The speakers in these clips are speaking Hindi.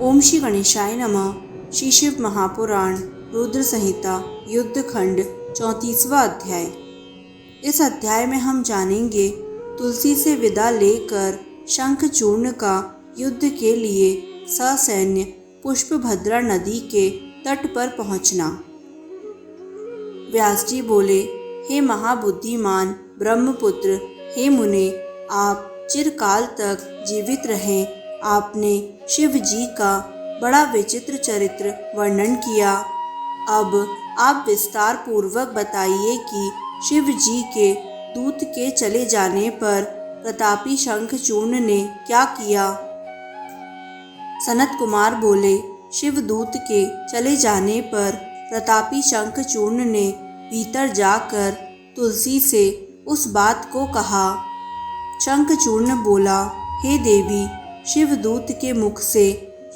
ओम श्री गणेशाय नमः। श्री शिव महापुराण रुद्र संहिता युद्धखंड 34वां अध्याय। इस अध्याय में हम जानेंगे तुलसी से विदा लेकर शंखचूर्ण का युद्ध के लिए ससैन्य पुष्पभद्रा नदी के तट पर पहुंचना। व्यास जी बोले, हे महाबुद्धिमान ब्रह्मपुत्र, हे मुने, आप चिरकाल तक जीवित रहें। आपने शिव जी का बड़ा विचित्र चरित्र वर्णन किया। अब आप विस्तार पूर्वक बताइए कि शिव जी के दूत के चले जाने पर प्रतापी शंखचूर्ण ने क्या किया। सनत कुमार बोले, शिवदूत के चले जाने पर प्रतापी शंखचूर्ण ने भीतर जाकर तुलसी से उस बात को कहा। शंखचूर्ण बोला, हे देवी, शिवदूत के मुख से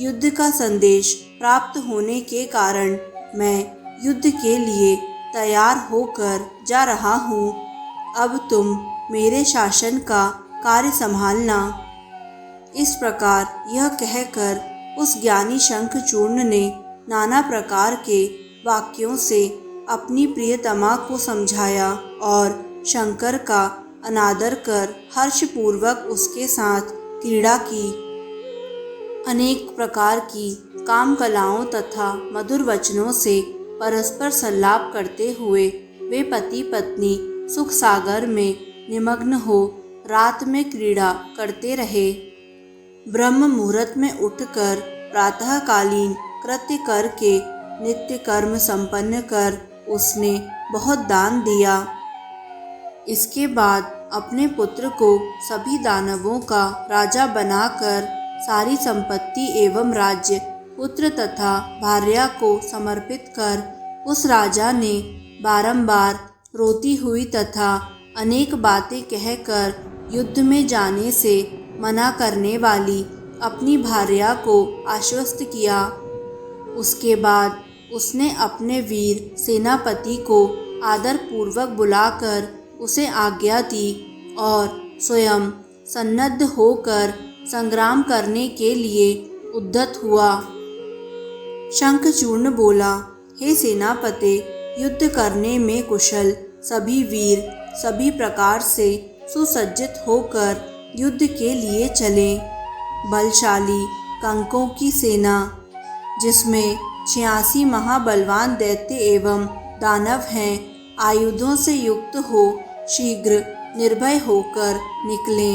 युद्ध का संदेश प्राप्त होने के कारण मैं युद्ध के लिए तैयार होकर जा रहा हूँ। अब तुम मेरे शासन का कार्य संभालना। इस प्रकार यह कहकर उस ज्ञानी शंखचूर्ण ने नाना प्रकार के वाक्यों से अपनी प्रियतमा को समझाया और शंकर का अनादर कर हर्षपूर्वक उसके साथ क्रीड़ा की। अनेक प्रकार की काम कलाओं तथा मधुर वचनों से परस्पर संलाप करते हुए वे पति पत्नी सुख सागर में निमग्न हो रात में क्रीड़ा करते रहे। ब्रह्म मुहूर्त में उठकर प्रातःकालीन कृत्य करके नित्य कर्म संपन्न कर उसने बहुत दान दिया। इसके बाद अपने पुत्र को सभी दानवों का राजा बनाकर सारी संपत्ति एवं राज्य पुत्र तथा भार्या को समर्पित कर उस राजा ने बारंबार रोती हुई तथा अनेक बातें कहकर युद्ध में जाने से मना करने वाली अपनी भार्या को आश्वस्त किया। उसके बाद उसने अपने वीर सेनापति को आदरपूर्वक बुलाकर उसे आज्ञा दी और स्वयं सन्नद्ध होकर संग्राम करने के लिए उद्यत हुआ। शंखचूर्ण बोला, हे सेनापते, युद्ध करने में कुशल सभी वीर सभी प्रकार से सुसज्जित होकर युद्ध के लिए चले। बलशाली कंकों की सेना, जिसमें 86 महाबलवान दैत्य एवं दानव हैं, आयुधों से युक्त हो शीघ्र निर्भय होकर निकले।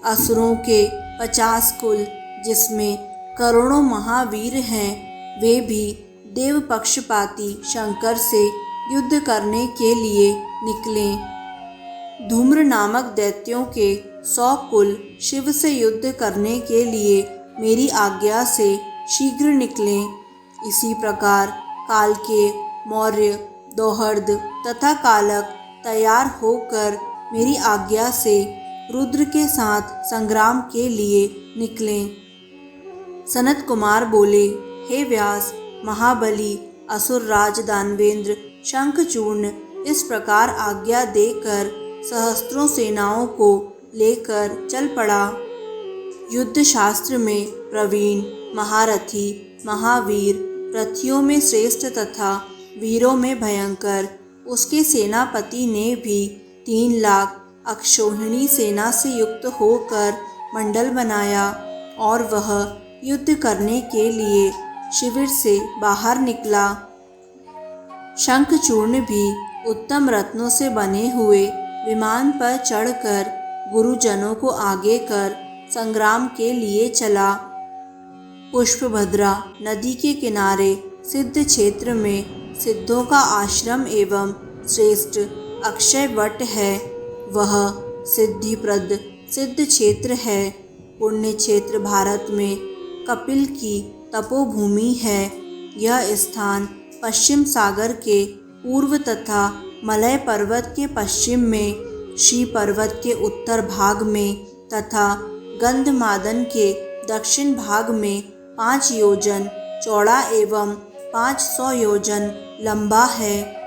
असुरों के 50 कुल, जिसमें करोड़ों महावीर हैं, वे भी देव पक्षपाती शंकर से युद्ध करने के लिए निकले। धूम्र नामक दैत्यों के 100 कुल शिव से युद्ध करने के लिए मेरी आज्ञा से शीघ्र निकले। इसी प्रकार काल के मौर्य, दोहर्द तथा कालक तैयार होकर मेरी आज्ञा से रुद्र के साथ संग्राम के लिए निकले। सनत कुमार बोले, हे व्यास, महाबली असुरराज दानवेंद्र शंखचूर्ण इस प्रकार आज्ञा देकर सहस्त्रों सेनाओं को लेकर चल पड़ा। युद्ध शास्त्र में प्रवीण, महारथी, महावीर, रथियों में श्रेष्ठ तथा वीरों में भयंकर उसके सेनापति ने भी 3 लाख अक्षौहिणी सेना से युक्त होकर मंडल बनाया और वह युद्ध करने के लिए शिविर से बाहर निकला। शंखचूर्ण भी उत्तम रत्नों से बने हुए विमान पर चढ़कर गुरुजनों को आगे कर संग्राम के लिए चला। पुष्पभद्रा नदी के किनारे सिद्ध क्षेत्र में सिद्धों का आश्रम एवं श्रेष्ठ अक्षय वट है। वह सिद्धिप्रद सिद्ध क्षेत्र है। पुण्य क्षेत्र भारत में कपिल की तपोभूमि है। यह स्थान पश्चिम सागर के पूर्व तथा मलय पर्वत के पश्चिम में, श्री पर्वत के उत्तर भाग में तथा गंधमादन के दक्षिण भाग में 5 योजन चौड़ा एवं 500 योजन लंबा है।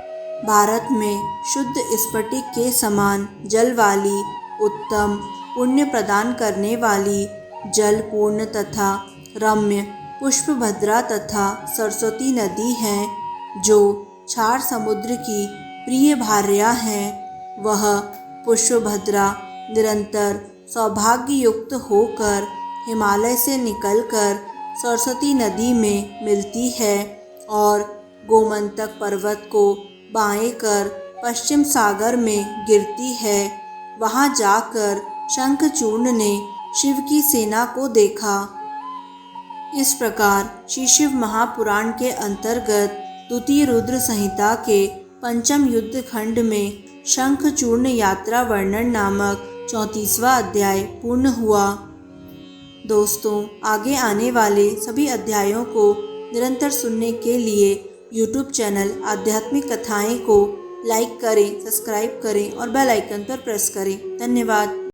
भारत में शुद्ध स्फटिक के समान जल वाली, उत्तम पुण्य प्रदान करने वाली, जलपूर्ण तथा रम्य पुष्पभद्रा तथा सरस्वती नदी हैं, जो क्षार समुद्र की प्रिय भार्या हैं। वह पुष्पभद्रा निरंतर सौभाग्य युक्त होकर हिमालय से निकलकर सरस्वती नदी में मिलती है और गोमंतक पर्वत को बाएं कर पश्चिम सागर में गिरती है। वहां जाकर शंखचूर्ण ने शिव की सेना को देखा। इस प्रकार श्री शिव महापुराण के अंतर्गत द्वितीय रुद्र संहिता के पंचम युद्ध खंड में शंखचूर्ण यात्रा वर्णन नामक 34वां अध्याय पूर्ण हुआ। दोस्तों, आगे आने वाले सभी अध्यायों को निरंतर सुनने के लिए YouTube चैनल आध्यात्मिक कथाएं को लाइक करें, सब्सक्राइब करें और बेल आइकन पर प्रेस करें। धन्यवाद।